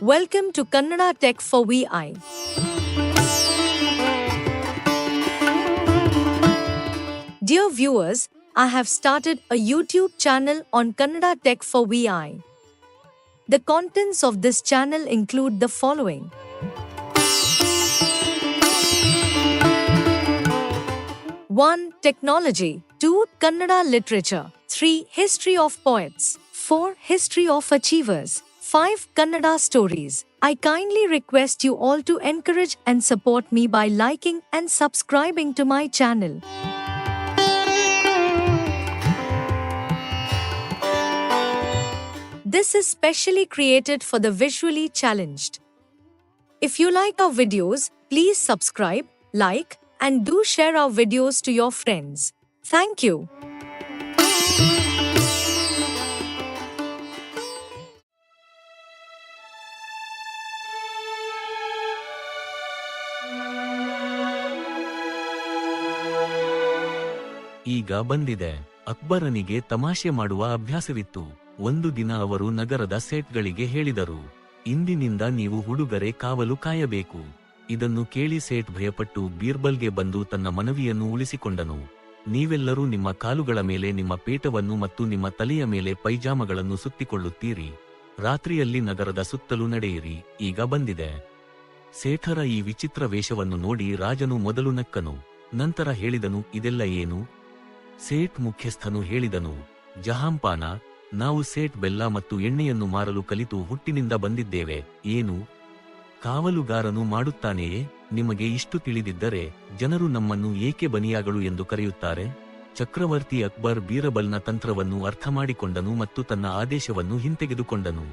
Welcome to Kannada Tech for VI. Dear viewers, I have started a YouTube channel on Kannada Tech for VI. The contents of this channel include the following. 1. Technology. 2. Kannada literature. 3. History of poets. 4. History of achievers. 5. Kannada stories. I kindly request you all to encourage and support me by liking and subscribing to my channel. This is specially created for the visually challenged. If you like our videos, please subscribe, like, and do share our videos to your friends. Thank you. ಈಗ ಬಂದಿದೆ. ಅಕ್ಬರನಿಗೆ ತಮಾಷೆ ಮಾಡುವ ಅಭ್ಯಾಸವಿತ್ತು. ಒಂದು ದಿನ ಅವರು ನಗರದ ಸೇಠ್ಗಳಿಗೆ ಹೇಳಿದರು, ಇಂದಿನಿಂದ ನೀವು ಹುಡುಗರೆ ಕಾವಲು ಕಾಯಬೇಕು. ಇದನ್ನು ಕೇಳಿ ಸೇಠ್ ಭಯಪಟ್ಟು ಬೀರ್ಬಲ್ಗೆ ಬಂದು ತನ್ನ ಮನವಿಯನ್ನು ಉಳಿಸಿಕೊಂಡನು. ನೀವೆಲ್ಲರೂ ನಿಮ್ಮ ಕಾಲುಗಳ ಮೇಲೆ ನಿಮ್ಮ ಪೇಟವನ್ನು ಮತ್ತು ನಿಮ್ಮ ತಲೆಯ ಮೇಲೆ ಪೈಜಾಮಗಳನ್ನು ಸುತ್ತಿಕೊಳ್ಳುತ್ತೀರಿ. ರಾತ್ರಿಯಲ್ಲಿ ನಗರದ ಸುತ್ತಲೂ ನಡೆಯಿರಿ. ಈಗ ಬಂದಿದೆ. ಸೇಠರ ಈ ವಿಚಿತ್ರ ವೇಷವನ್ನು ನೋಡಿ ರಾಜನು ಮೊದಲು ನಕ್ಕನು. ನಂತರ ಹೇಳಿದನು, ಇದೆಲ್ಲ ಏನು? ಸೇಠ್ ಮುಖ್ಯಸ್ಥನು ಹೇಳಿದನು, ಜಹಾಂಪಾನ, ನಾವು ಸೇಠ್ ಬೆಲ್ಲ ಮತ್ತು ಎಣ್ಣೆಯನ್ನು ಮಾರಲು ಕಲಿತು ಹುಟ್ಟಿನಿಂದ ಬಂದಿದ್ದೇವೆ. ಏನು? ಕಾವಲುಗಾರನು ಮಾಡುತ್ತಾನೆಯೇ? ನಿಮಗೆ ಇಷ್ಟು ತಿಳಿದಿದ್ದರೆ ಜನರು ನಮ್ಮನ್ನು ಏಕೆ ಬನಿಯಾಗಳು ಎಂದು ಕರೆಯುತ್ತಾರೆ? ಚಕ್ರವರ್ತಿ ಅಕ್ಬರ್ ಬೀರಬಲ್ನ ತಂತ್ರವನ್ನು ಅರ್ಥಮಾಡಿಕೊಂಡನು ಮತ್ತು ತನ್ನ ಆದೇಶವನ್ನು ಹಿಂತೆಗೆದುಕೊಂಡನು.